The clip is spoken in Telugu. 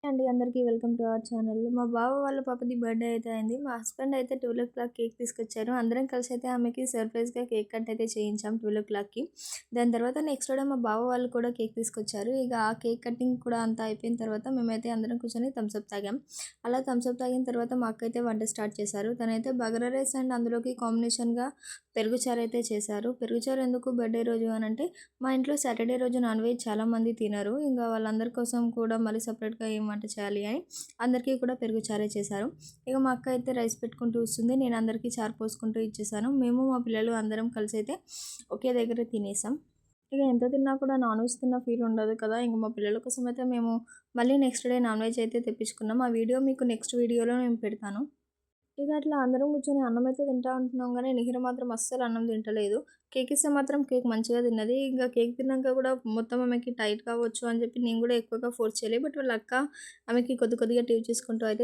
అండి అందరికీ వెల్కమ్ టు అవర్ ఛానల్. మా బావ వాళ్ళ పాపది బర్త్‌డే అయితే అయింది. మా హస్బెండ్ అయితే 12:00 కేక్ తీసుకొచ్చారు. అందరం కలిసి అయితే ఆమెకి సర్ప్రైజ్‌గా కేక్ కట్ అయితే చేయించాం 12:00కి. దాని తర్వాత నెక్స్ట్ డే మా బావ వాళ్ళు కూడా కేక్ తీసుకొచ్చారు. ఇక ఆ కేక్ కటింగ్ కూడా అంతా అయిపోయిన తర్వాత మేమైతే అందరం కూర్చొని థమ్స్ అప్ తాగాం. అలా థమ్స్ అప్ తాగిన తర్వాత మా అక్క అయితే వంట స్టార్ట్ చేశారు. తనైతే బగారా రైస్ అండ్ అందులోకి కాంబినేషన్‌గా పెరుగు చారు అయితే చేశారు. పెరుగు చారు ఎందుకు బర్త్‌డే రోజు అనంటే మా ఇంట్లో సాటర్డే రోజు నాన్ వెజ్ చాలామంది తినరు. ఇంకా వాళ్ళందరి కోసం కూడా మళ్ళీ సపరేట్‌గా ఏం వంట చేయాలి అని అందరికీ కూడా పెరుగు చారే చేశారు. ఇక మా అక్క అయితే రైస్ పెట్టుకుంటూ వస్తుంది. నేను అందరికీ చారు పోసుకుంటూ ఇచ్చేసాను. మేము మా పిల్లలు అందరం కలిసి అయితే ఒకే దగ్గర తినేసాం. ఇక ఎంత తిన్నా కూడా నాన్ వెజ్ తిన్న ఫీల్ ఉండదు కదా! ఇంక మా పిల్లల కోసం అయితే మేము మళ్ళీ నెక్స్ట్ డే నాన్ వెజ్ అయితే తెప్పించుకున్నాం. ఆ వీడియో మీకు నెక్స్ట్ వీడియోలో నేను పెడతాను. ఇక అట్లా అందరం కూర్చొని అన్నమైతే తింటా ఉంటున్నాం గానీ, నిహిర మాత్రం అస్సలు అన్నం తింటలేదు. కేక్ ఇస్తే మాత్రం కేక్ మంచిగా తిన్నది. ఇంకా కేక్ తిన్నాక కూడా మొత్తం ఆమెకి టైట్ కావచ్చు అని చెప్పి నేను కూడా ఎక్కువగా ఫోర్స్ చేయలే. బట్ వాళ్ళ అక్క ఆమెకి కొద్దిగా టీవ్ చేసుకుంటూ అయితే